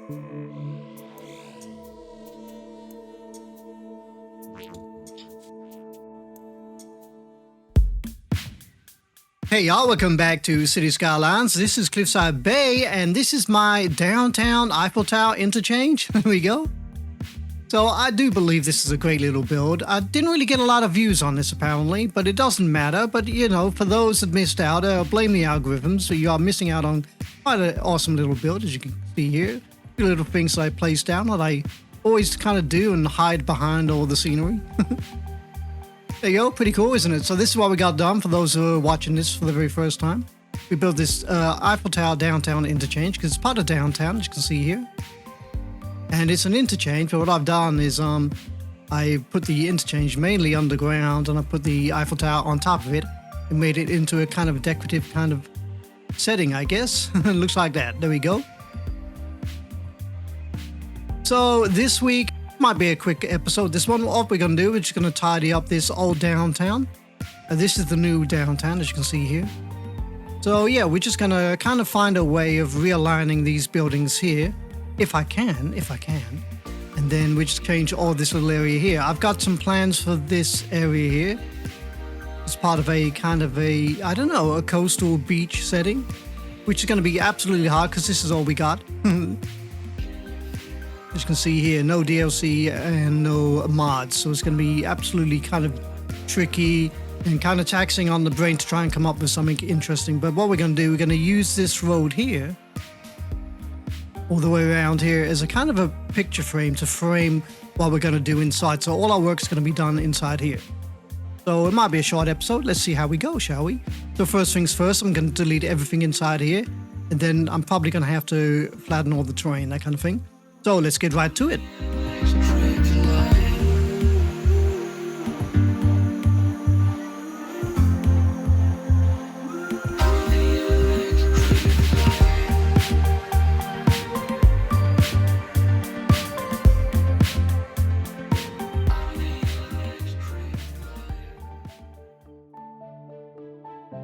Hey y'all, welcome back to City Skylines. This is Cliffside Bay, and this is my downtown Eiffel Tower interchange. There we go. So I do believe this is a great little build. I didn't really get a lot of views on this apparently, but it doesn't matter. But you know, for those that missed out, blame the algorithms. So you are missing out on quite an awesome little build, as you can see here. A few little things that I placed down that I always kind of do and hide behind all the scenery. There you go, pretty cool, isn't it? So this is what we got done for those who are watching this for the very first time. We built this Eiffel Tower downtown interchange because it's part of downtown, as you can see here. And it's an interchange, but what I've done is I put the interchange mainly underground and I put the Eiffel Tower on top of it and made it into a kind of decorative kind of setting, I guess. It looks like that. There we go. So this week might be a quick episode. This one, all we're going to do is just going to tidy up this old downtown. This is the new downtown, as you can see here. So yeah, we're just going to kind of find a way of realigning these buildings here, if I can. And then we just change all this little area here. I've got some plans for this area here. It's part of a kind of a, I don't know, a coastal beach setting, which is going to be absolutely hard because this is all we got. As you can see here, no DLC and no mods, so it's going to be absolutely kind of tricky and kind of taxing on the brain to try and come up with something interesting. But what we're going to do, we're going to use this road here, all the way around here, as a kind of a picture frame to frame what we're going to do inside. So all our work's going to be done inside here. So it might be a short episode. Let's see how we go, shall we? So first things first, I'm going to delete everything inside here, and then I'm probably going to have to flatten all the terrain, that kind of thing. So let's get right to it.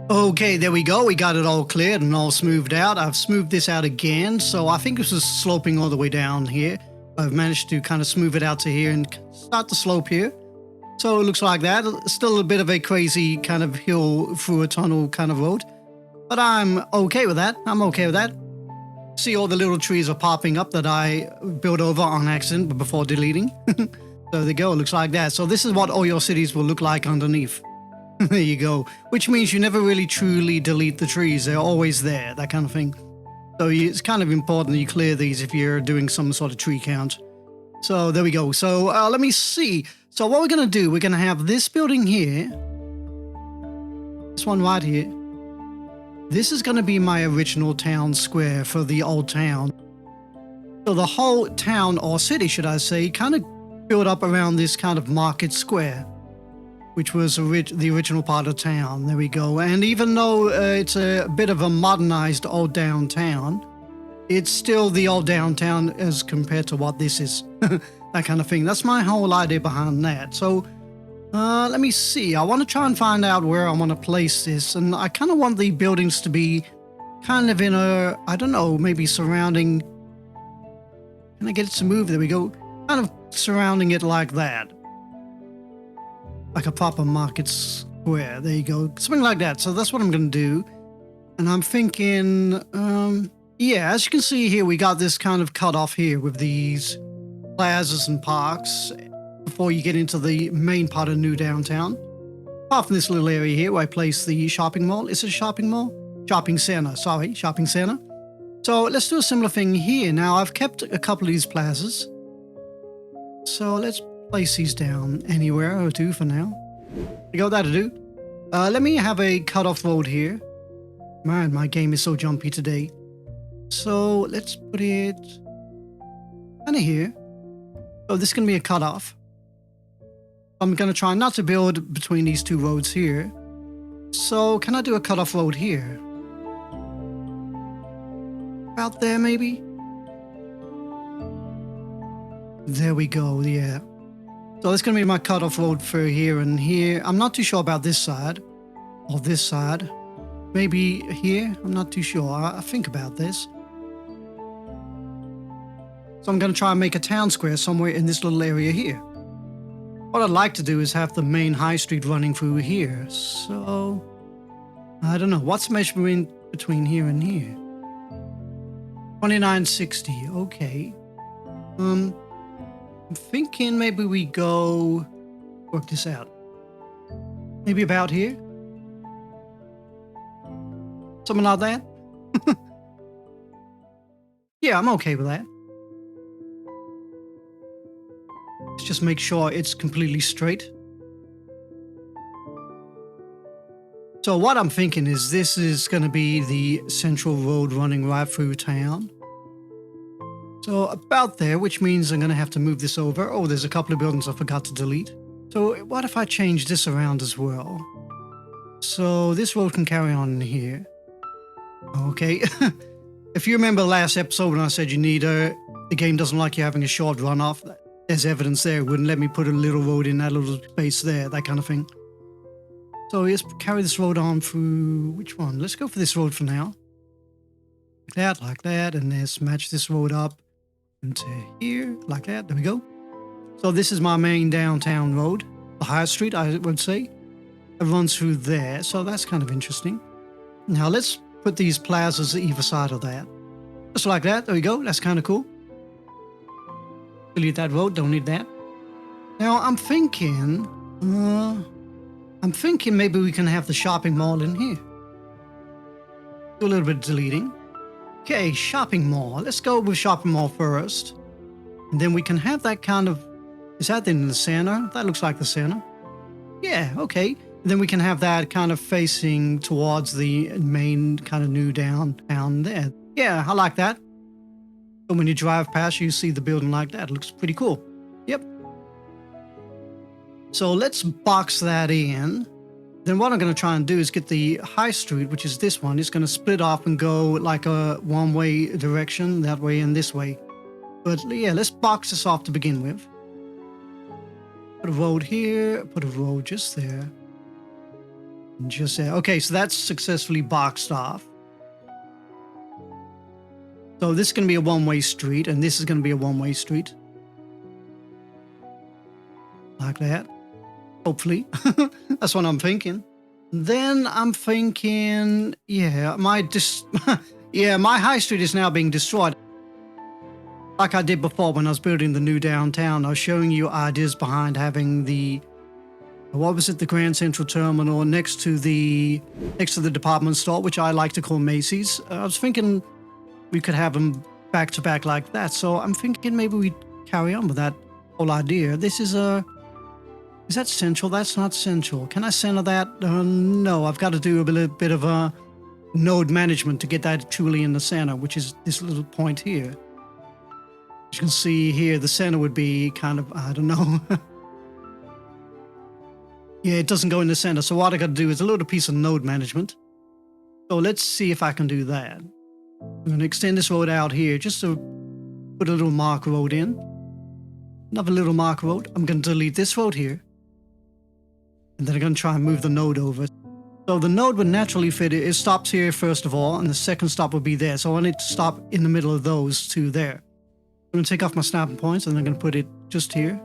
Okay, there we go. We got it all cleared and all smoothed out. I've smoothed this out again, so I think this is sloping all the way down here. I've managed to kind of smooth it out to here and start the slope here. So it looks like that. Still a bit of a crazy kind of hill through a tunnel kind of road. But I'm okay with that. See, all the little trees are popping up that I built over on accident before deleting. So there you go. It looks like that. So this is what all your cities will look like underneath. There you go. Which means you never really truly delete the trees. They're always there, that kind of thing. So it's kind of important that you clear these if you're doing some sort of tree count. So there we go. So let me see. So what we're going to do, we're going to have this building here. This one right here. This is going to be my original town square for the old town. So the whole town, or city should I say, kind of built up around this kind of market square, which was the original part of town. There we go. And even though it's a bit of a modernized old downtown, it's still the old downtown as compared to what this is. That kind of thing. That's my whole idea behind that. So let me see. I want to try and find out where I want to place this. And I kind of want the buildings to be kind of in a, I don't know, maybe surrounding. Can I get it to move? There we go. Kind of surrounding it like that. Like a proper market square. There you go. Something like that. So that's what I'm going to do. And I'm thinking, yeah, as you can see here, we got this kind of cutoff here with these plazas and parks before you get into the main part of new downtown. Apart from this little area here where I place the shopping mall. Is it a shopping mall? Shopping center. Sorry, shopping center. So let's do a similar thing here. Now, I've kept a couple of these plazas. So let's place these down anywhere or two for now. There you go, that'll do. Let me have a cutoff road here. Man, my game is so jumpy today. So let's put it kind of here. So this is going to be a cutoff. I'm going to try not to build between these two roads here. So can I do a cutoff road here? About there maybe? There we go, yeah. So that's going to be my cutoff road for here and here. I'm not too sure about this side or this side. Maybe here? I'm not too sure. I'll think about this. So I'm going to try and make a town square somewhere in this little area here. What I'd like to do is have the main high street running through here. So, I don't know. What's the measurement between here and here? 2960. Okay. I'm thinking maybe we go work this out. Maybe about here? Something like that? Yeah, I'm okay with that. Let's just make sure it's completely straight. So what I'm thinking is this is going to be the central road running right through town. So about there, which means I'm going to have to move this over. Oh, there's a couple of buildings I forgot to delete. So what if I change this around as well? So this road can carry on in here. Okay. If you remember the last episode when I said you need the game doesn't like you having a short runoff, there's evidence there. It wouldn't let me put a little road in that little space there, that kind of thing. So let's carry this road on through, which one? Let's go for this road for now. Like that, and let's match this road up into here, like that. There we go. So this is my main downtown road, the high street, I would say. It runs through there, so that's kind of interesting. Now let's put these plazas either side of that. Just like that, there we go, that's kind of cool. Delete that road, don't need that. Now I'm thinking maybe we can have the shopping mall in here. Do a little bit of deleting. Okay, shopping mall. Let's go with shopping mall first. And then we can have that kind of... Is that in the center? That looks like the center. Yeah, okay. And then we can have that kind of facing towards the main kind of new downtown there. Yeah, I like that. So when you drive past, you see the building like that. It looks pretty cool. Yep. So let's box that in. Then what I'm going to try and do is get the high street, which is this one. It's going to split off and go like a one-way direction, that way and this way. But yeah, let's box this off to begin with. Put a road here, put a road just there. And just there. Okay, so that's successfully boxed off. So this is going to be a one-way street, and this is going to be a one-way street. Like that. Hopefully. That's what I'm thinking. Then I'm thinking, yeah, my high street is now being destroyed. Like I did before when I was building the new downtown, I was showing you ideas behind having the, what was it, the Grand Central Terminal next to the department store, which I like to call Macy's. I was thinking we could have them back to back like that. So I'm thinking maybe we carry on with that whole idea. This is is that central? That's not central. Can I center that? No, I've got to do a bit of a node management to get that truly in the center, which is this little point here. As you can see here, the center would be kind of, I don't know. Yeah, it doesn't go in the center. So what I got to do is a little piece of node management. So let's see if I can do that. I'm going to extend this road out here just to put a little mark road in. Another little mark road. I'm going to delete this road here. And then I'm going to try and move the node over. So the node would naturally fit it. It stops here first of all, and the second stop would be there. So I want it to stop in the middle of those two there. I'm going to take off my snapping points, and I'm going to put it just here.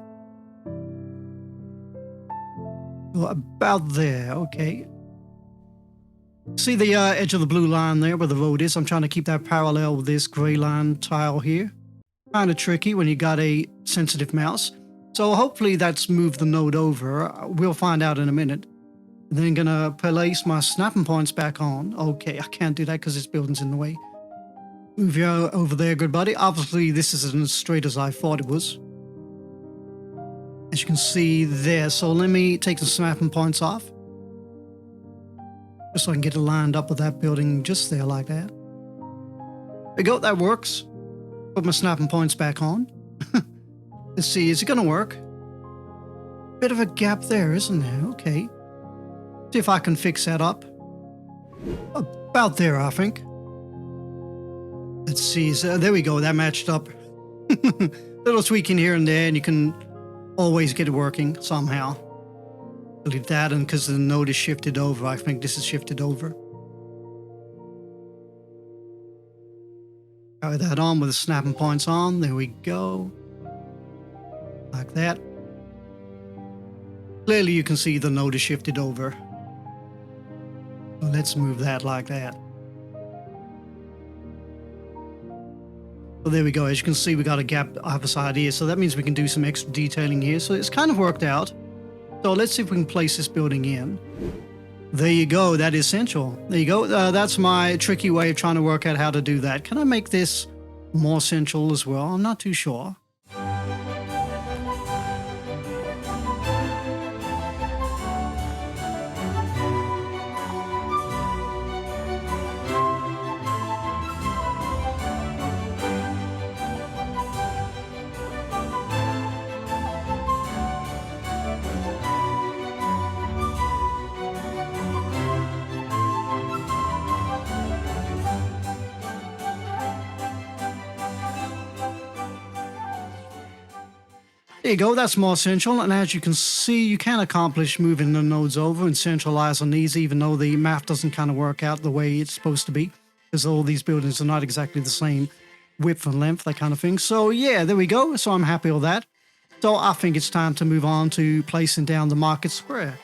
So about there, okay. See the edge of the blue line there where the road is? I'm trying to keep that parallel with this gray line tile here. Kind of tricky when you got a sensitive mouse. So hopefully that's moved the node over. We'll find out in a minute. Then I'm going to place my snapping points back on. Okay, I can't do that because this building's in the way. Move you over there, good buddy. Obviously, this isn't as straight as I thought it was. As you can see there. So let me take the snapping points off. Just so I can get it lined up with that building just there like that. There we go, that works. Put my snapping points back on. Let's see, is it going to work? Bit of a gap there, isn't there? Okay. See if I can fix that up. About there, I think. Let's see, so there we go, that matched up. Little tweaking here and there, and you can always get it working somehow. Delete that, and because the node is shifted over, I think this is shifted over. Carry that on with the snapping points on. There we go. Like that. Clearly you can see the node is shifted over. So let's move that like that. So there we go. As you can see, we got a gap either side here. So that means we can do some extra detailing here. So it's kind of worked out. So let's see if we can place this building in. There you go. That is central. There you go. That's my tricky way of trying to work out how to do that. Can I make this more central as well? I'm not too sure. There you go, that's more central, and as you can see, you can accomplish moving the nodes over and centralizing these, even though the math doesn't kind of work out the way it's supposed to be, because all these buildings are not exactly the same width and length, that kind of thing. So yeah, there we go. So I'm happy with that. So I think it's time to move on to placing down the market square.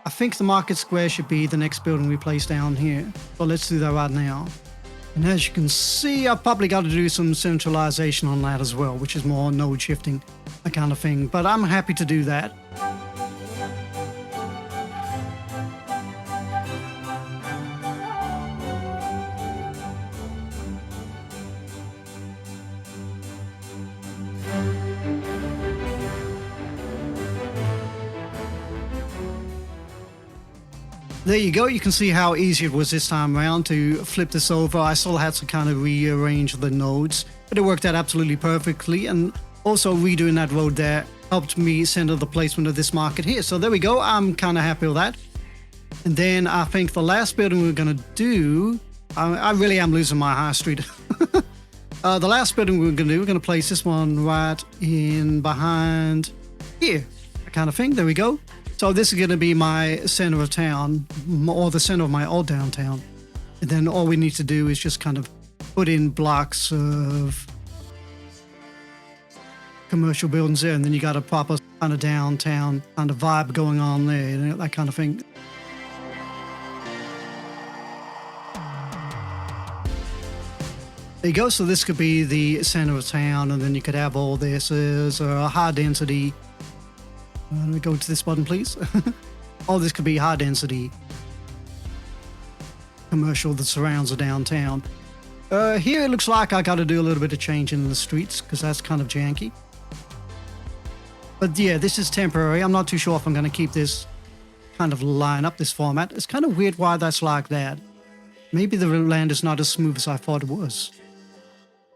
I think the market square should be the next building we place down here. So let's do that right now. And as you can see, I've probably got to do some centralization on that as well, which is more node shifting, that kind of thing. But I'm happy to do that. There you go. You can see how easy it was this time around to flip this over. I still had to kind of rearrange the nodes, but it worked out absolutely perfectly. And also redoing that road there helped me center the placement of this market here. So there we go. I'm kind of happy with that. And then I think the last building we're going to do, I really am losing my high street. The last building we're going to do, we're going to place this one right in behind here, that kind of thing. There we go. So this is going to be my center of town, or the center of my old downtown. And then all we need to do is just kind of put in blocks of commercial buildings there. And then you got a proper kind of downtown kind of vibe going on there, you know, that kind of thing. There you go. So this could be the center of town. And then you could have all this as a high density. Let me go to this button, please. Oh, this could be high density commercial that surrounds the downtown. Here it looks like I got to do a little bit of change in the streets because that's kind of janky. But yeah, this is temporary. I'm not too sure if I'm going to keep this kind of line up, this format. It's kind of weird why that's like that. Maybe the land is not as smooth as I thought it was.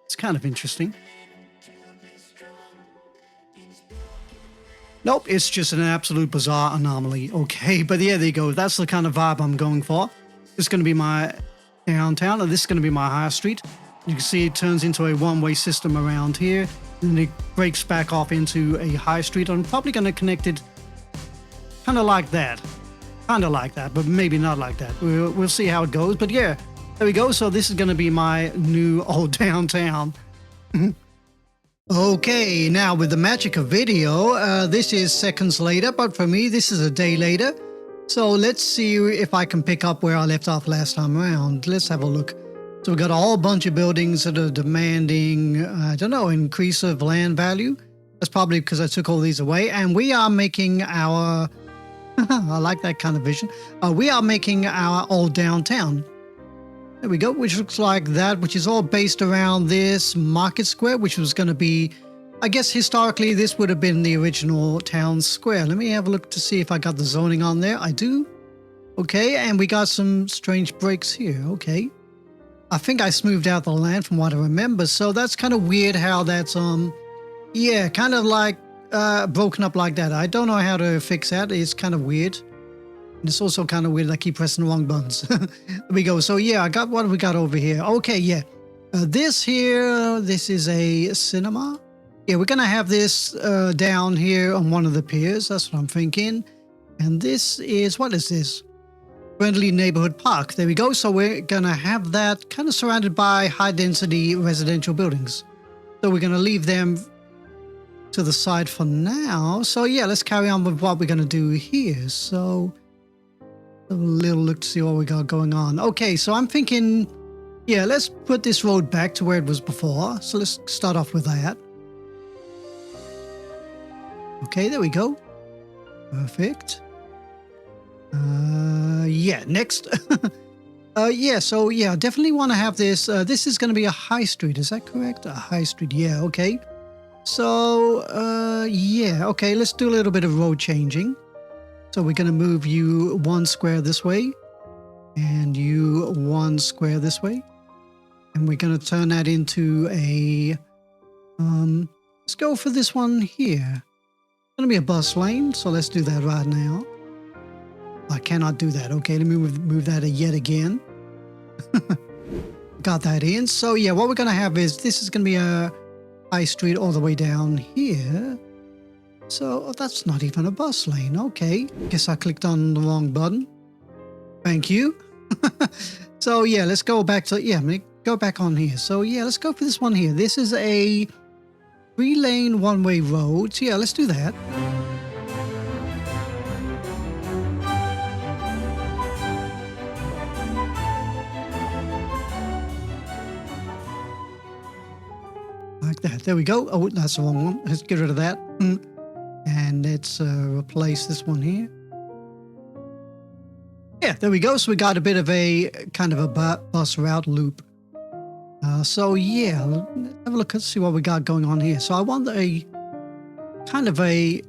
It's kind of interesting. Nope, it's just an absolute bizarre anomaly. Okay, but yeah, there you go. That's the kind of vibe I'm going for. This is going to be my downtown, and this is going to be my high street. You can see it turns into a one-way system around here, and it breaks back off into a high street. I'm probably going to connect it kind of like that. Kind of like that, but maybe not like that. We'll see how it goes. But yeah, there we go. So this is going to be my new old downtown. Okay, now with the magic of video, this is seconds later, but for me, this is a day later. So let's see if I can pick up where I left off last time around. Let's have a look. So we've got a whole bunch of buildings that are demanding, I don't know, increase of land value. That's probably because I took all these away. And we are making our, I like that kind of vision. We are making our old downtown. There we go, which looks like that, which is all based around this market square, which was going to be, I guess historically, this would have been the original town square. Let me have a look to see if I got the zoning on there. I do. Okay, and we got some strange breaks here. Okay. I think I smoothed out the land from what I remember, so that's kind of weird how that's, yeah, kind of like broken up like that. I don't know how to fix that. It's kind of weird. And it's also kind of weird. I keep pressing the wrong buttons. There we go. So yeah, I got what we got over here. Okay, yeah. This here, this is a cinema. Yeah, we're going to have this down here on one of the piers. That's what I'm thinking. And this is, what is this? friendly neighborhood park. There we go. So we're gonna have that kind of surrounded by high density residential buildings. So we're gonna leave them to the side for now. So yeah, let's carry on with what we're gonna do here. So a little look to see what we got going on. Okay, so I'm thinking, yeah, let's put this road back to where it was before. So let's start off with that. Okay, there we go. Perfect. Yeah, next. Yeah, so yeah, definitely want to have this. This is going to be a high street. Is that correct? A high street. Yeah, okay. So, yeah, okay, let's do a little bit of road changing. So we're going to move you 1 square this way and you 1 square this way. And we're going to turn that into a, let's go for this one here. It's going to be a bus lane. So let's do that right now. I cannot do that. Okay, let me move that yet again. Got that in. So yeah, what we're going to have is this is going to be a high street all the way down here. So that's not even a bus lane. Okay, guess I clicked on the wrong button. Thank you. So yeah, let's go back to, yeah, go back on here. So yeah, let's go for this one here. This is a 3-lane one-way road. So yeah, let's do that. Like that. There we go. Oh, that's the wrong one. Let's get rid of that. And let's replace this one here. Yeah, there we go. So we got a bit of a kind of a bus route loop. So yeah, let's have a look and see what we got going on here. So I want a kind of a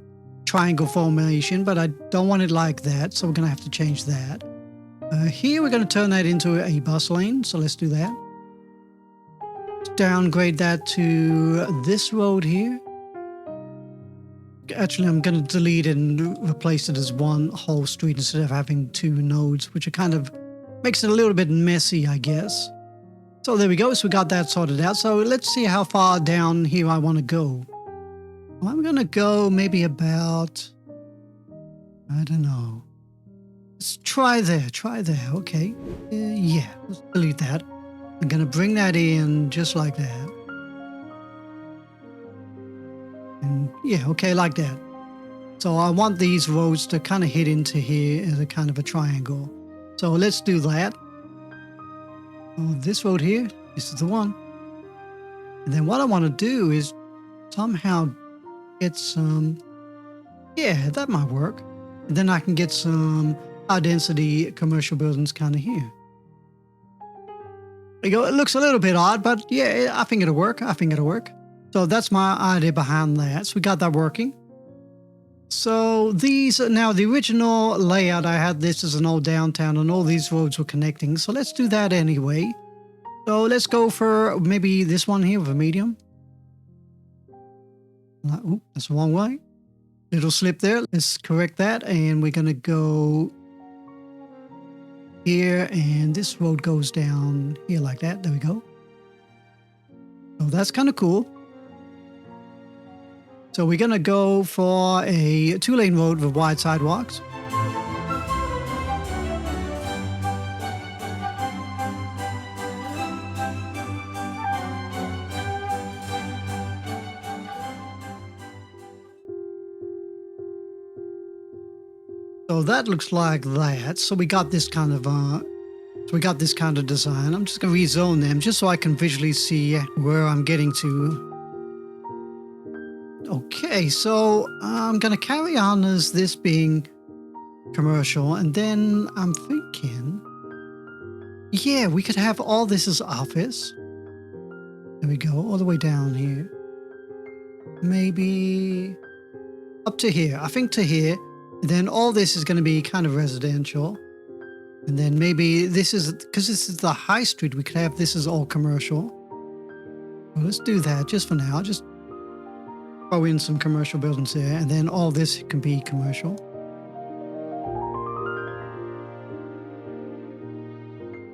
triangle formation, but I don't want it like that. So we're going to have to change that. Here we're going to turn that into a bus lane. So let's do that. Downgrade that to this road here. Actually, I'm going to delete it and replace it as one whole street instead of having 2 nodes, which kind of makes it a little bit messy, I guess. So there we go. So we got that sorted out. So let's see how far down here I want to go. Well, I'm going to go maybe about, I don't know. Let's try there. Okay. Yeah, let's delete that. I'm going to bring that in just like that. And yeah, okay, like that. So I want these roads to kind of hit into here as a kind of a triangle. So let's do that. Oh, this road here, this is the one. And then what I want to do is somehow get some, yeah, that might work. And then I can get some high density commercial buildings kind of here. There you go. It looks a little bit odd, but yeah, I think it'll work. So that's my idea behind that. So we got that working. So these, now the original layout, I had this as an old downtown and all these roads were connecting. So let's do that anyway. So let's go for maybe this one here with a medium. Oh, that's the wrong way. Little slip there. Let's correct that. And we're going to go here, and this road goes down here like that. There we go. So that's kind of cool. So we're going to go for a 2-lane road with wide sidewalks. So that looks like that. So we got this kind of design. I'm just going to rezone them just so I can visually see where I'm getting to. Okay, so I'm going to carry on as this being commercial, and then I'm thinking, yeah, we could have all this as office. There we go, all the way down here. Maybe up to here. I think to here. And then all this is going to be kind of residential. And then maybe this is, because this is the high street, we could have this as all commercial. Well, let's do that just for now. Just throw in some commercial buildings there. And then all this can be commercial.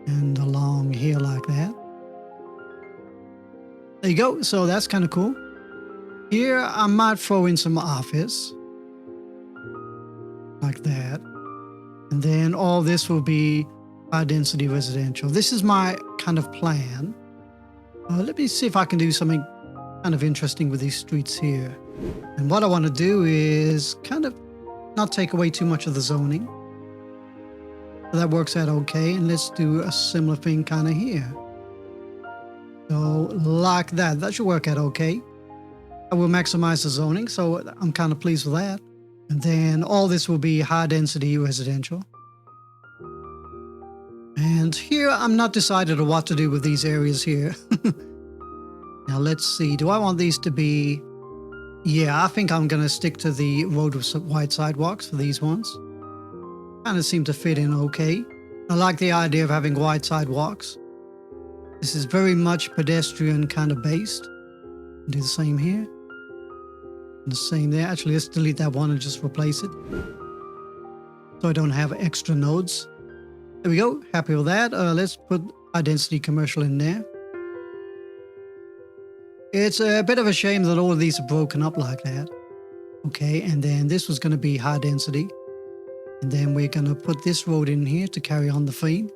And along here like that. There you go. So that's kind of cool. Here, I might throw in some office. Like that. And then all this will be high density residential. This is my kind of plan. Let me see if I can do something kind of interesting with these streets here. And what I want to do is kind of not take away too much of the zoning. So that works out okay. And let's do a similar thing kind of here. So like that. That should work out okay. I will maximize the zoning, so I'm kind of pleased with that. And then all this will be high density residential. And here I'm not decided on what to do with these areas here. Now let's see. Do I want these to be... Yeah, I think I'm going to stick to the road with wide sidewalks for these ones. Kind of seem to fit in okay. I like the idea of having wide sidewalks. This is very much pedestrian kind of based. Do the same here. And the same there. Actually, let's delete that one and just replace it. So I don't have extra nodes. There we go. Happy with that. Let's put high density commercial in there. It's a bit of a shame that all of these are broken up like that. Okay, and then this was going to be high density. And then we're going to put this road in here to carry on the theme.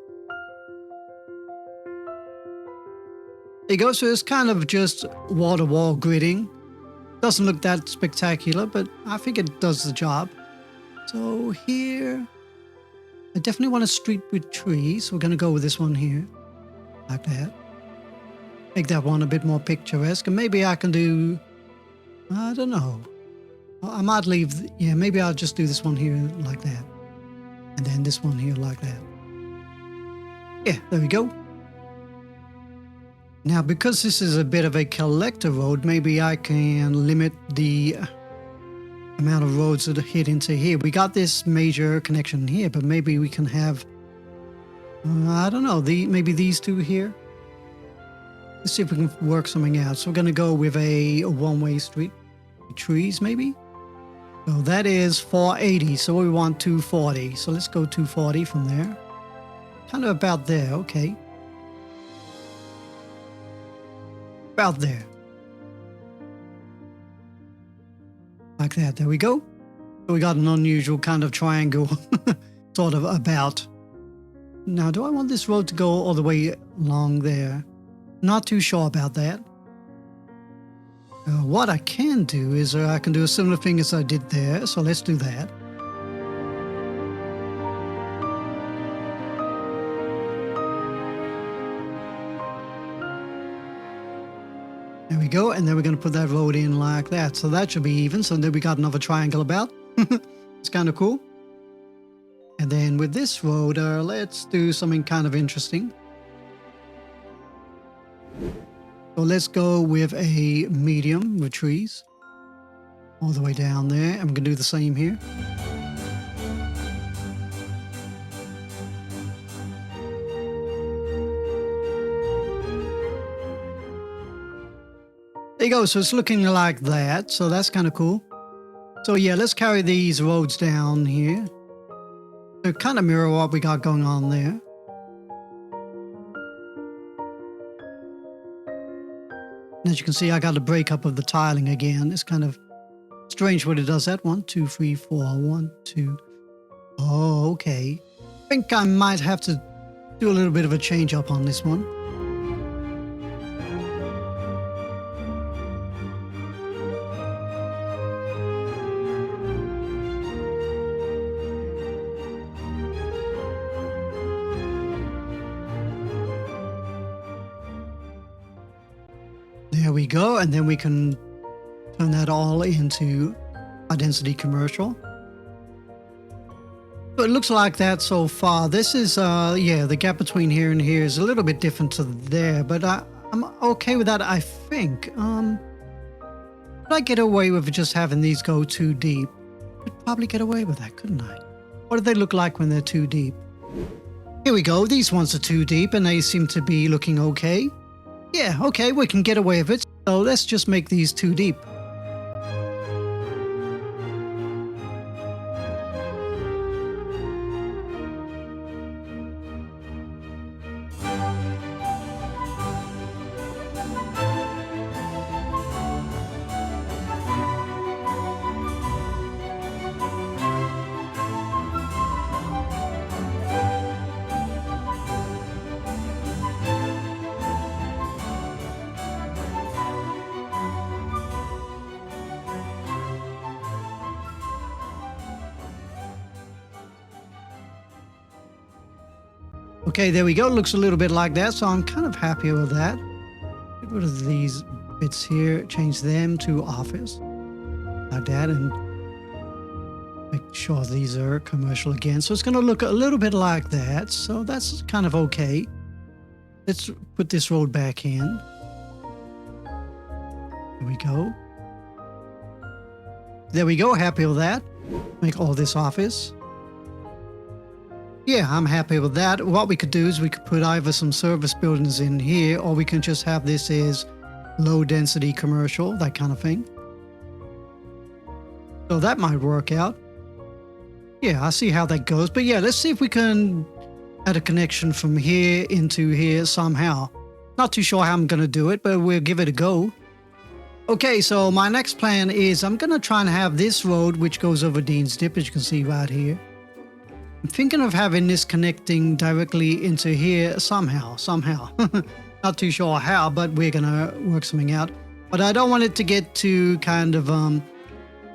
There you go. So it's kind of just wall-to-wall gridding. Doesn't look that spectacular, but I think it does the job. So here, I definitely want a street with trees. So we're going to go with this one here, like that. Make that one a bit more picturesque. And maybe I can do, I don't know. I might leave, yeah, maybe I'll just do this one here like that. And then this one here like that. Yeah, there we go. Now, because this is a bit of a collector road, maybe I can limit the amount of roads that hit into here. We got this major connection here, but maybe we can have, I don't know, maybe these two here. Let's see if we can work something out. So we're going to go with a one-way street. Trees, maybe? So that is 480. So we want 240. So let's go 240 from there. Kind of about there. Okay. About there. Like that. There we go. So we got an unusual kind of triangle. Sort of about. Now, do I want this road to go all the way along there? Not too sure about that. What I can do is I can do a similar thing as I did there. So let's do that. There we go. And then we're going to put that road in like that. So that should be even. So then we got another triangle about. It's kind of cool. And then with this road, let's do something kind of interesting. So let's go with a medium with trees all the way down there. I'm going to do the same here. There you go. So it's looking like that. So that's kind of cool. So yeah, let's carry these roads down here. They kind of mirror what we got going on there. As you can see, I got a breakup of the tiling again. It's kind of strange when it does that. 1, 2, 3, 4, 1, 2. Oh, okay. I think I might have to do a little bit of a change up on this one. There we go, and then we can turn that all into high density commercial. So it looks like that so far. This is, yeah, the gap between here and here is a little bit different to there, but I'm okay with that, I think. Could I get away with just having these go too deep? Could probably get away with that, couldn't I? What do they look like when they're too deep? Here we go. These ones are too deep, and they seem to be looking okay. Yeah, okay, we can get away with it. So let's just make these too deep. Okay, there we go. Looks a little bit like that, so I'm kind of happy with that. Get rid of these bits here, change them to office like that, and make sure these are commercial again. So it's going to look a little bit like that, so that's kind of okay. Let's put this road back in. There we go. There we go, happy with that. Make all this office. Yeah, I'm happy with that. What we could do is we could put either some service buildings in here, or we can just have this as low density commercial, that kind of thing. So that might work out. Yeah, I see how that goes. But yeah, let's see if we can add a connection from here into here somehow. Not too sure how I'm going to do it, but we'll give it a go. Okay, so my next plan is I'm going to try and have this road, which goes over Dean's Dip, as you can see right here. I'm thinking of having this connecting directly into here somehow. Not too sure how, but we're going to work something out. But I don't want it to get too kind of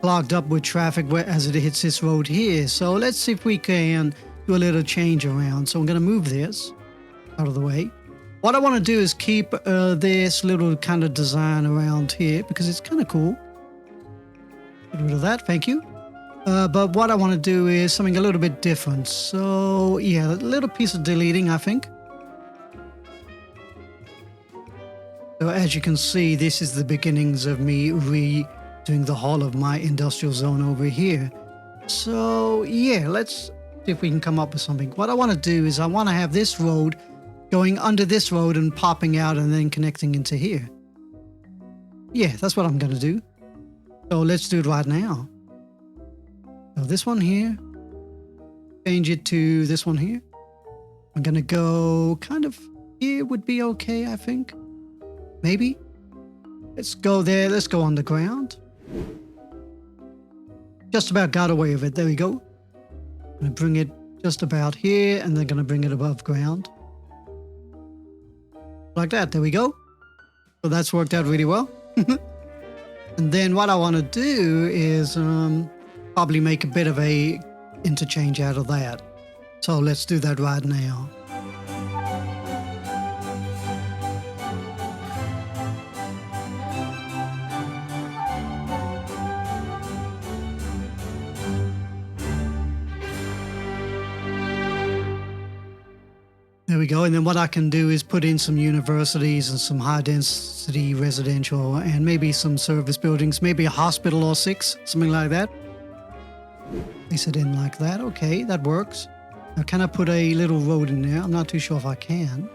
clogged up with traffic as it hits this road here. So let's see if we can do a little change around. So I'm going to move this out of the way. What I want to do is keep this little kind of design around here because it's kind of cool. Get rid of that, thank you. But what I want to do is something a little bit different. So yeah, a little piece of deleting, I think. So as you can see, this is the beginnings of me redoing the whole of my industrial zone over here. So yeah, let's see if we can come up with something. What I want to do is I want to have this road going under this road and popping out and then connecting into here. Yeah, that's what I'm going to do. So let's do it right now. So this one here, change it to this one here. I'm going to go kind of here would be okay, I think. Maybe. Let's go there. Let's go underground. Just about got away with it. There we go. I'm going to bring it just about here and then going to bring it above ground. Like that. There we go. So that's worked out really well. And then what I want to do is probably make a bit of a interchange out of that. So let's do that right now. There we go. And then what I can do is put in some universities and some high density residential and maybe some service buildings, maybe a hospital or 6, something like that. Place it in like that. Okay, that works. Now can I put a little road in there? I'm not too sure if I can.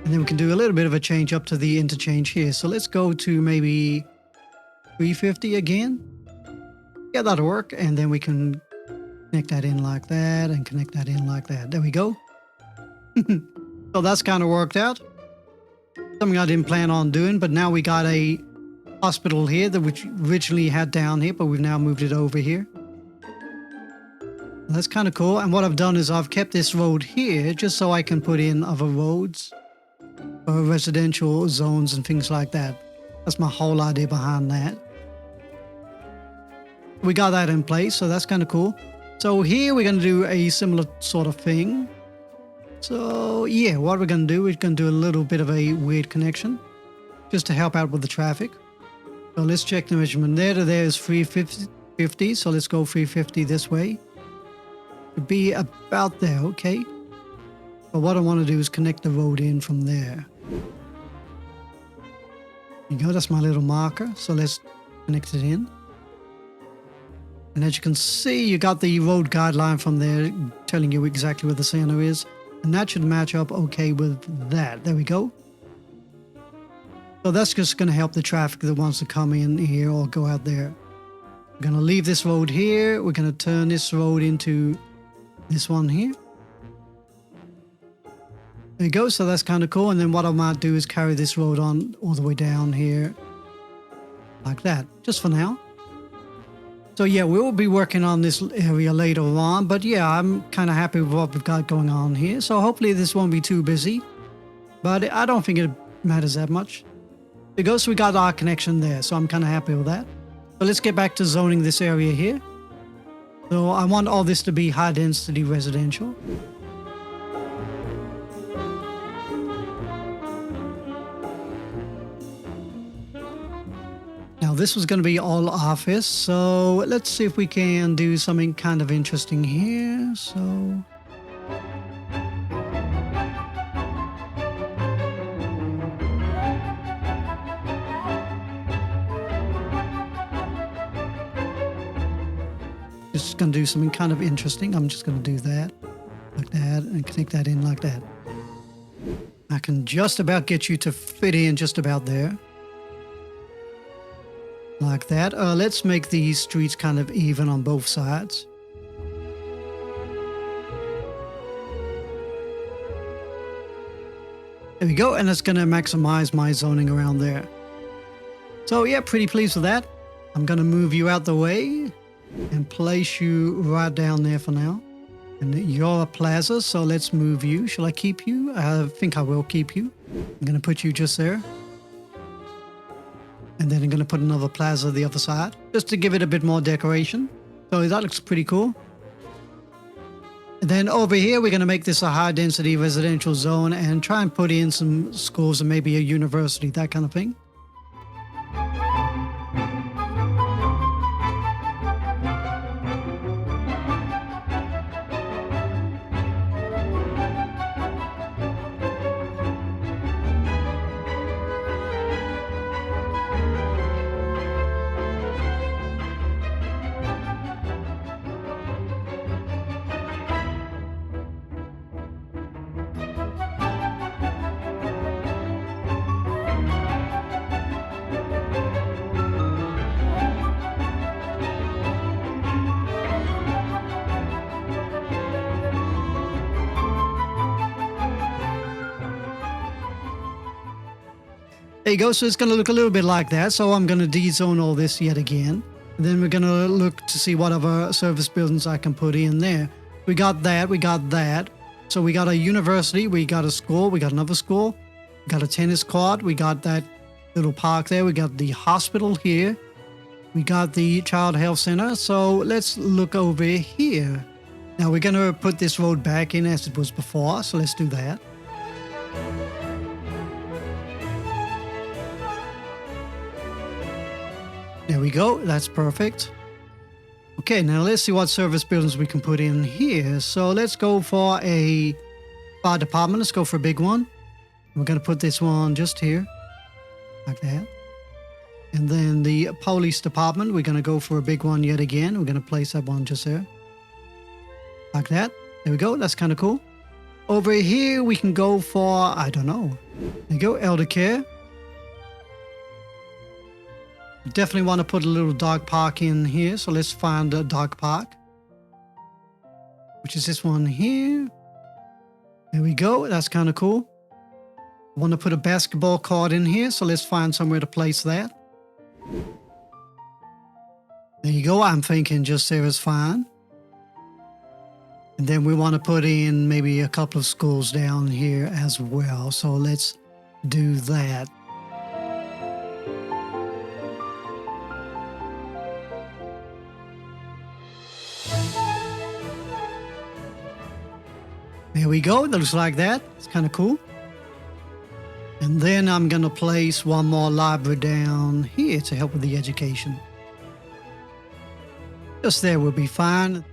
And then we can do a little bit of a change up to the interchange here. So let's go to maybe 350 again. Yeah, that'll work. And then we can connect that in like that and connect that in like that. There we go. So that's kind of worked out. Something I didn't plan on doing, but now we got a hospital here that we originally had down here, but we've now moved it over here. That's kind of cool. And what I've done is I've kept this road here just so I can put in other roads. Residential zones and things like that. That's my whole idea behind that. We got that in place, so that's kind of cool. So here we're going to do a similar sort of thing. So yeah, what we're going to do, we're going to do a little bit of a weird connection just to help out with the traffic. So let's check the measurement. There to there is 350, so let's go 350 this way. It'd be about there, okay. But what I want to do is connect the road in from there. There you go, that's my little marker. So let's connect it in. And as you can see, you got the road guideline from there telling you exactly where the center is. And that should match up okay with that. There we go. So that's just going to help the traffic that wants to come in here or go out there. We're going to leave this road here. We're going to turn this road into this one here. There you go. So that's kind of cool. And then what I might do is carry this road on all the way down here like that, just for now. So yeah, we will be working on this area later on, but yeah, I'm kind of happy with what we've got going on here. So hopefully this won't be too busy, but I don't think it matters that much. There you go. So we got our connection there. So I'm kind of happy with that. So let's get back to zoning this area here. So I want all this to be high density residential. Now this was going to be all office, so let's see if we can do something kind of interesting here. So just going to do something kind of interesting. I'm just going to do that like that and connect that in like that. I can just about get you to fit in just about there. Like that. Let's make these streets kind of even on both sides. There we go. And that's going to maximize my zoning around there. So yeah, pretty pleased with that. I'm going to move you out the way and place you right down there for now. And you're a plaza, so let's move you. Shall I keep you? I think I will keep you. I'm going to put you just there. And then I'm going to put another plaza the other side, just to give it a bit more decoration. So that looks pretty cool. And then over here, we're going to make this a high density residential zone and try and put in some schools and maybe a university, that kind of thing. There you go. So it's going to look a little bit like that. So I'm going to de-zone all this yet again. And then we're going to look to see what other service buildings I can put in there. We got that. We got that. So we got a university. We got a school. We got another school. We got a tennis court. We got that little park there. We got the hospital here. We got the child health center. So let's look over here. Now we're going to put this road back in as it was before. So let's do that. There we go. That's perfect. Okay, now let's see what service buildings we can put in here. So let's go for a fire department. Let's go for a big one. We're going to put this one just here, like that. And then the police department, we're going to go for a big one yet again. We're going to place that one just there, like that. There we go. That's kind of cool. Over here, we can go for, I don't know. There you go, elder care. Definitely want to put a little dog park in here. So let's find a dog park, which is this one here. There we go. That's kind of cool. I want to put a basketball court in here. So let's find somewhere to place that. There you go. I'm thinking just there is fine. And then we want to put in maybe a couple of schools down here as well. So let's do that. There we go. That looks like that. It's kind of cool. And then I'm going to place one more library down here to help with the education. Just there will be fine.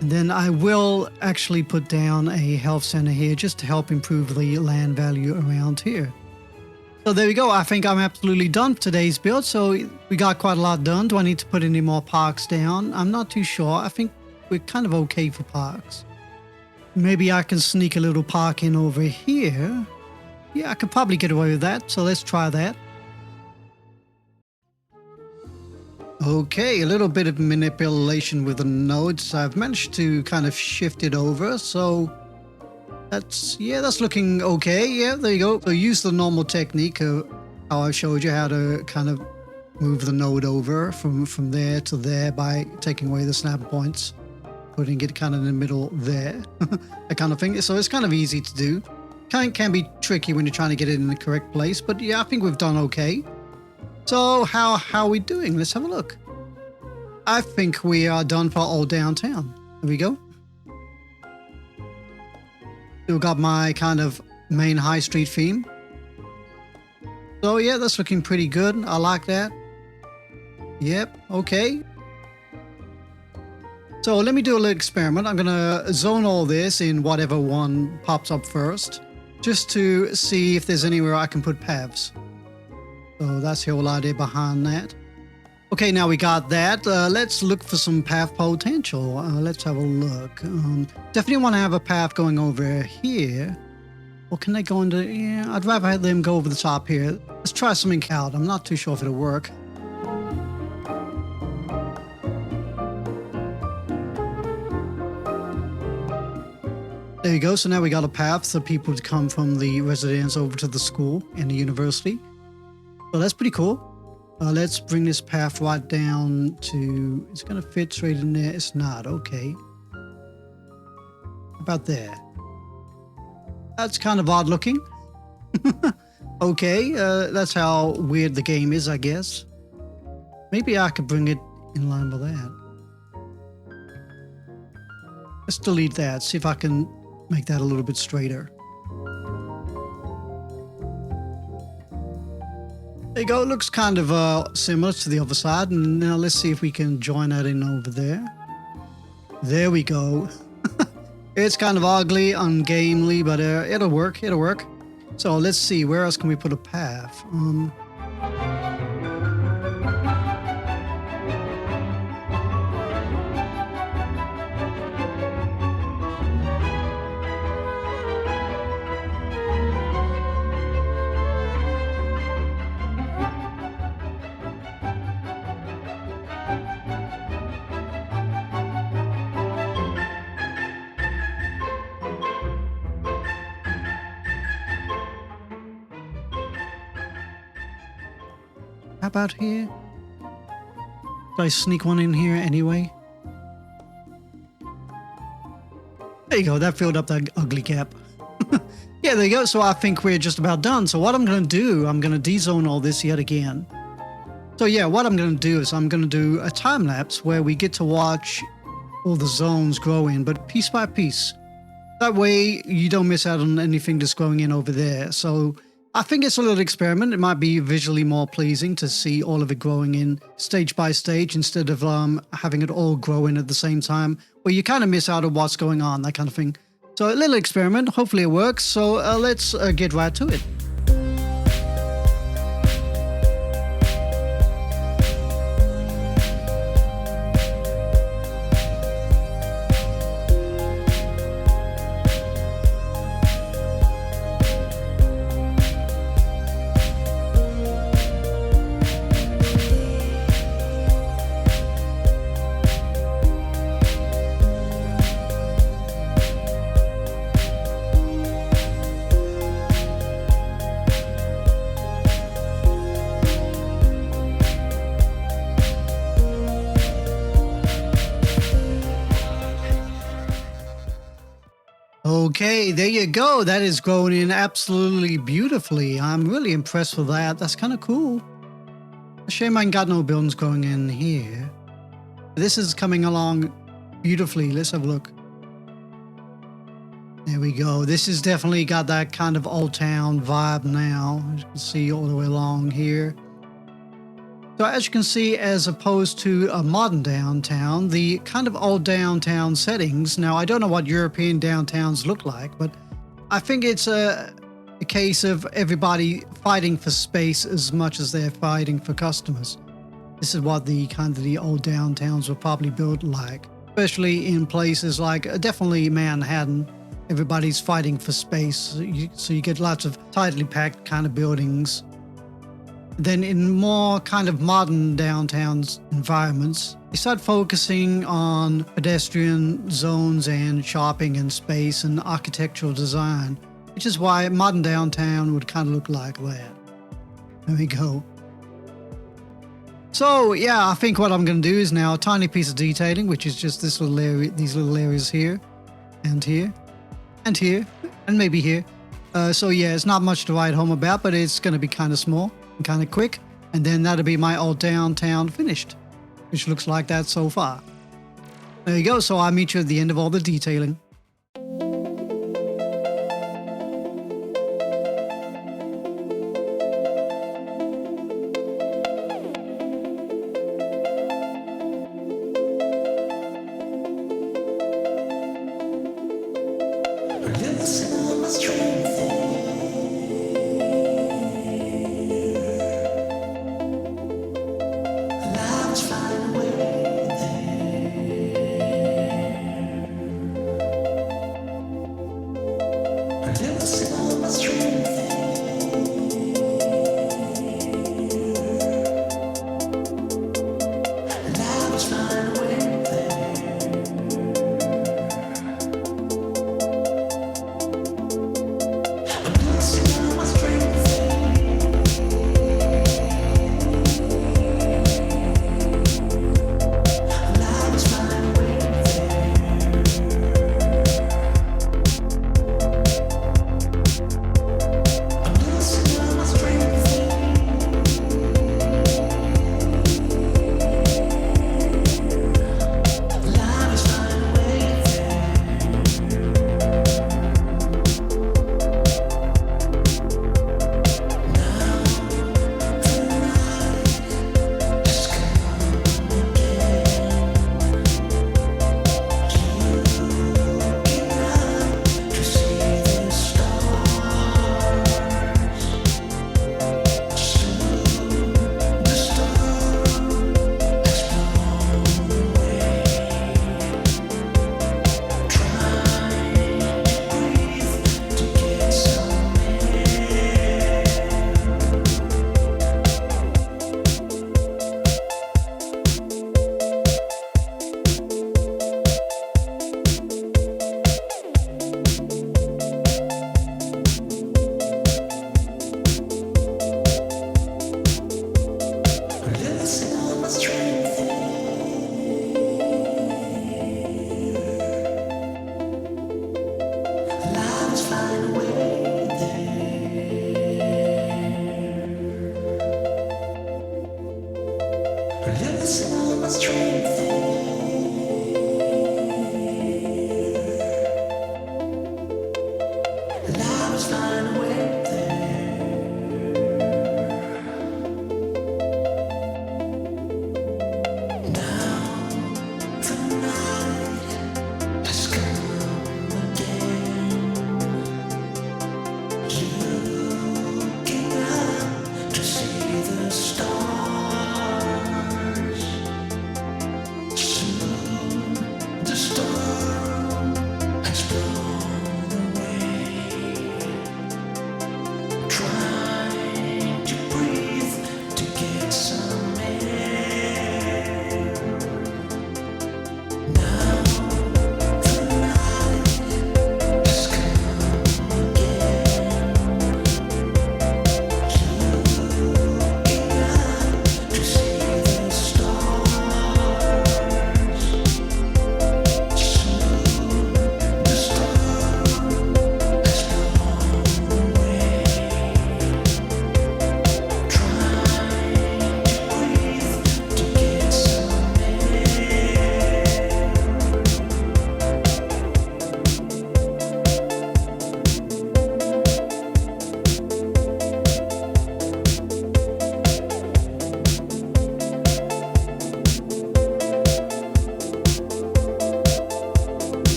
And then I will actually put down a health center here just to help improve the land value around here. So there we go. I think I'm absolutely done for today's build. So we got quite a lot done. Do I need to put any more parks down? I'm not too sure. I think we're kind of okay for parks. Maybe I can sneak a little park in over here. Yeah, I could probably get away with that. So let's try that. Okay, a little bit of manipulation with the nodes. I've managed to kind of shift it over, so that's looking okay. Yeah, there you go. So use the normal technique of how I showed you how to kind of move the node over from there to there by taking away the snap points, putting it kind of in the middle there, that kind of thing. So it's kind of easy to do. Can be tricky when you're trying to get it in the correct place, but yeah, I think we've done okay. So how are we doing? Let's have a look. I think we are done for old downtown. There we go. Still got my kind of main high street theme. So yeah, that's looking pretty good. I like that. Yep, okay. So let me do a little experiment. I'm gonna zone all this in whatever one pops up first, just to see if there's anywhere I can put paths. So that's the whole idea behind that. Okay, now we got that. Let's look for some path potential. Let's have a look. Definitely want to have a path going over here. Or can they go into... Yeah, I'd rather have them go over the top here. Let's try something out. I'm not too sure if it'll work. There you go. So now we got a path for people to come from the residence over to the school and the university. So that's pretty cool. Let's bring this path right down to... It's going to fit straight in there. It's not. Okay. About there. That's kind of odd looking. Okay. That's how weird the game is, I guess. Maybe I could bring it in line with that. Let's delete that. See if I can make that a little bit straighter. There you go. It looks kind of similar to the other side. And now let's see if we can join that in over there. There we go. It's kind of ugly, ungamely, but it'll work. It'll work. So let's see. Where else can we put a path? How about here? Did I sneak one in here anyway? There you go. That filled up that ugly gap. Yeah, there you go. So I think we're just about done. So what I'm going to do, I'm going to de-zone all this yet again. So yeah, what I'm going to do is I'm going to do a time lapse where we get to watch all the zones grow in, but piece by piece. That way you don't miss out on anything that's growing in over there. So I think it's a little experiment. It might be visually more pleasing to see all of it growing in stage by stage instead of having it all grow in at the same time, where you kind of miss out on what's going on, that kind of thing. So a little experiment. Hopefully it works. So let's get right to it. Okay, there you go. That is growing in absolutely beautifully. I'm really impressed with that. That's kind of cool. A shame I ain't got no buildings going in here. This is coming along beautifully. Let's have a look. There we go. This has definitely got that kind of old town vibe now. As you can see all the way along here. So as you can see, as opposed to a modern downtown, the kind of old downtown settings, now I don't know what European downtowns look like, but I think it's a case of everybody fighting for space as much as they're fighting for customers. This is what the kind of the old downtowns were probably built like, especially in places like definitely Manhattan. Everybody's fighting for space, so you get lots of tightly packed kind of buildings. Then in more kind of modern downtowns environments, they start focusing on pedestrian zones and shopping and space and architectural design, which is why modern downtown would kind of look like that. There we go. So yeah, I think what I'm going to do is now a tiny piece of detailing, which is just this little area, these little areas here, and here, and here, and maybe here. So yeah, it's not much to write home about, but it's going to be kind of small and kind of quick. And then that'll be my old downtown finished, which looks like that so far. There you go. So I'll meet you at the end of all the detailing.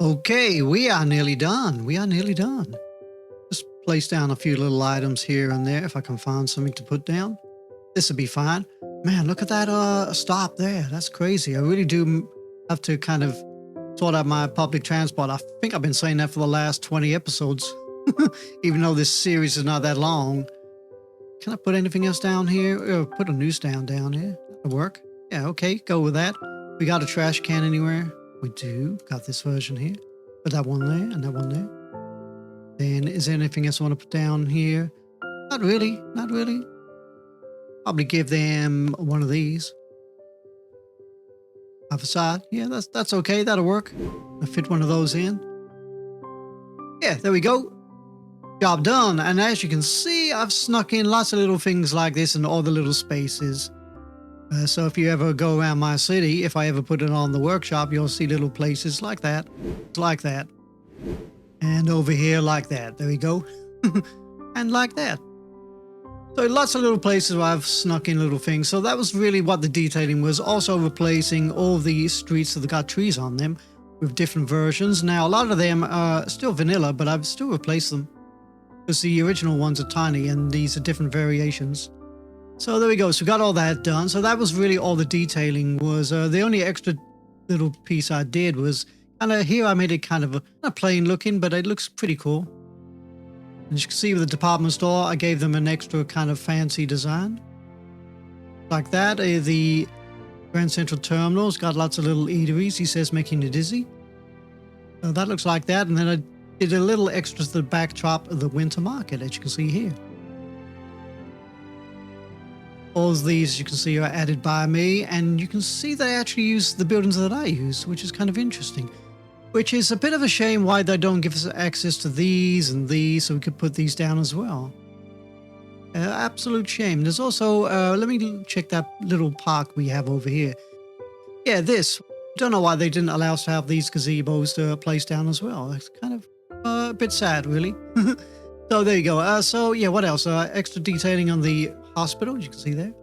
Okay, we are nearly done. We are nearly done. Just place down a few little items here and there if I can find something to put down. This will be fine. Man, look at that stop there. That's crazy. I really do have to kind of sort out my public transport. I think I've been saying that for the last 20 episodes. Even though this series is not that long. Can I put anything else down here? Put a newsstand down here. That'll work. Yeah, okay, go with that. We got a trash can anywhere? We do. Got this version here. Put that one there and that one there. Then is there anything else I want to put down here? Not really. Not really. Probably give them one of these. Other side. Yeah, that's okay. That'll work. I'll fit one of those in. Yeah, there we go. Job done. And as you can see, I've snuck in lots of little things like this in all the little spaces. So if you ever go around my city, if I ever put it on the workshop, you'll see little places like that. Like that. And over here like that. There we go. And like that. So lots of little places where I've snuck in little things. So that was really what the detailing was. Also replacing all the streets that got trees on them with different versions. Now, a lot of them are still vanilla, but I've still replaced them. Because the original ones are tiny and these are different variations. So there we go. So we got all that done. So that was really all the detailing was. The only extra little piece I did was kind of here I made it kind of not plain looking, but it looks pretty cool. And as you can see with the department store, I gave them an extra kind of fancy design. Like that. The Grand Central Terminal's got lots of little eateries, he says, making you dizzy. So that looks like that. And then I did a little extra to the backdrop of the winter market, as you can see here. All of these, you can see, are added by me. And you can see they actually use the buildings that I use, which is kind of interesting. Which is a bit of a shame why they don't give us access to these and these, so we could put these down as well. Absolute shame. There's also, let me check that little park we have over here. Yeah, this. Don't know why they didn't allow us to have these gazebos to place down as well. It's kind of a bit sad, really. So there you go. So yeah, what else? Extra detailing on the hospital, you can see there.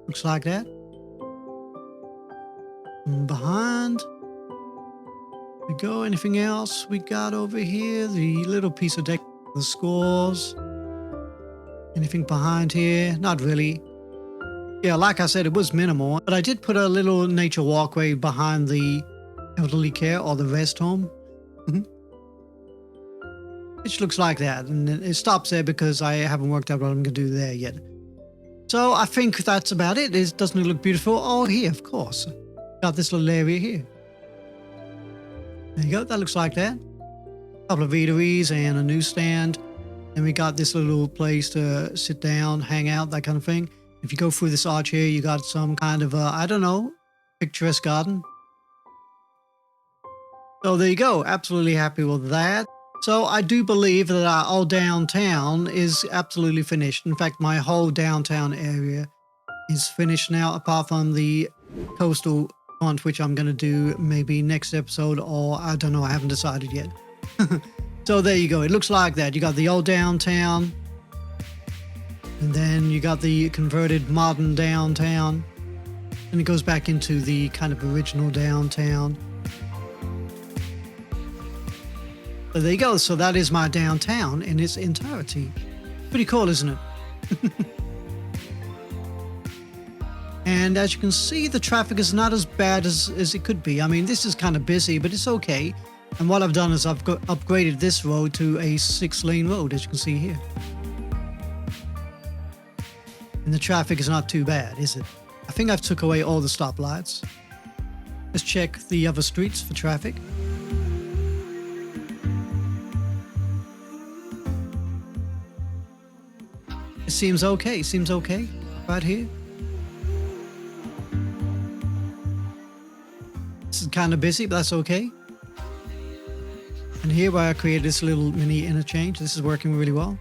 Looks like that. And behind. We go. Anything else we got over here? The little piece of deck, the scores. Anything behind here? Not really. Yeah, like I said, it was minimal, but I did put a little nature walkway behind the elderly care or the rest home. Which looks like that, and it stops there because I haven't worked out what I'm going to do there yet. So I think that's about it. Doesn't it look beautiful? Oh, here, of course. Got this little area here. There you go. That looks like that. A couple of eateries and a newsstand. And we got this little place to sit down, hang out, that kind of thing. If you go through this arch here, you got some kind of, I don't know, picturesque garden. So there you go. Absolutely happy with that. So I do believe that our old downtown is absolutely finished. In fact, my whole downtown area is finished now, apart from the coastal font, which I'm going to do maybe next episode, or I don't know, I haven't decided yet. So there you go. It looks like that. You got the old downtown, and then you got the converted modern downtown, and it goes back into the kind of original downtown. So there you go. So that is my downtown in its entirety. Pretty cool, isn't it? And as you can see, the traffic is not as bad as it could be. I mean, this is kind of busy, but it's okay. And what I've done is I've upgraded this road to a 6-lane road, as you can see here. And the traffic is not too bad, is it? I think I've took away all the stoplights. Let's check the other streets for traffic. It seems okay. Seems okay right here. This is kind of busy, but that's okay. And here where I created this little mini interchange, this is working really well.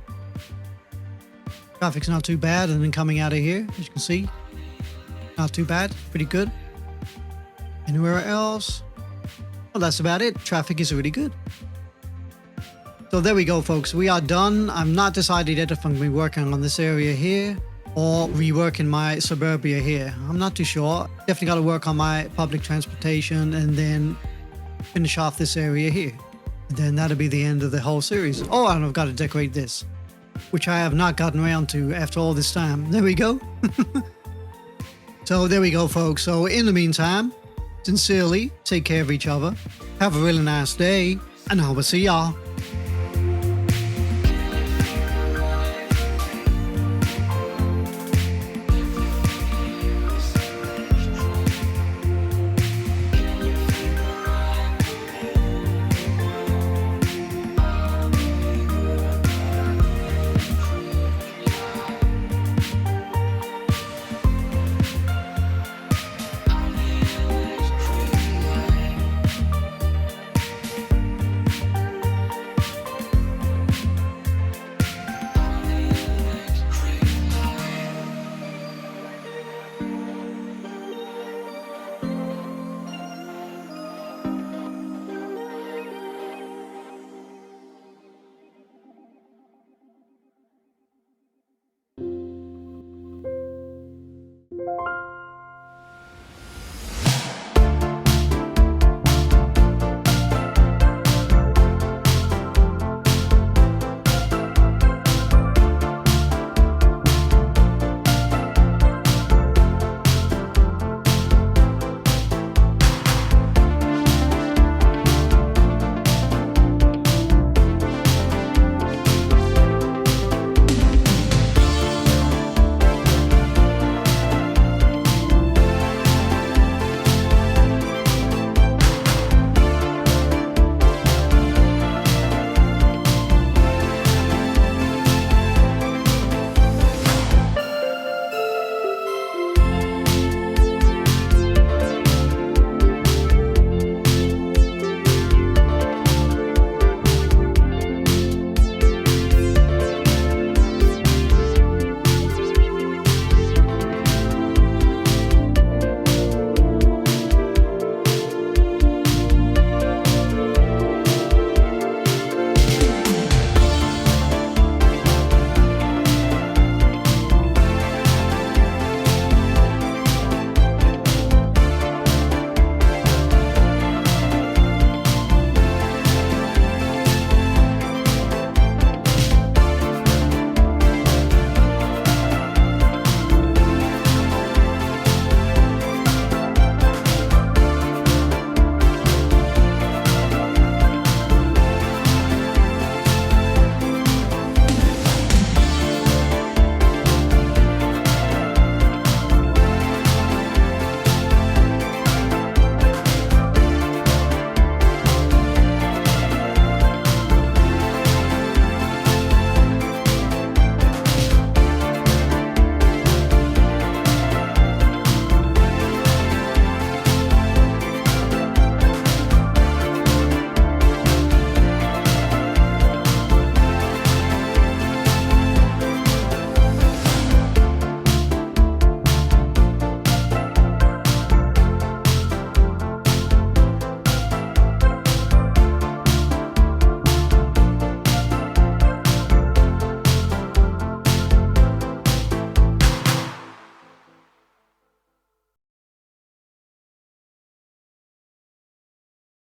Traffic's not too bad, and then coming out of here, as you can see, not too bad, pretty good. Anywhere else? Well, that's about it. Traffic is really good. So there we go, folks. We are done. I'm not decided yet if I'm going to be working on this area here or reworking my suburbia here. I'm not too sure. Definitely got to work on my public transportation and then finish off this area here. And then that'll be the end of the whole series. Oh, and I've got to decorate this, which I have not gotten around to after all this time. There we go. So there we go, folks. So in the meantime, sincerely, take care of each other. Have a really nice day, and I will see y'all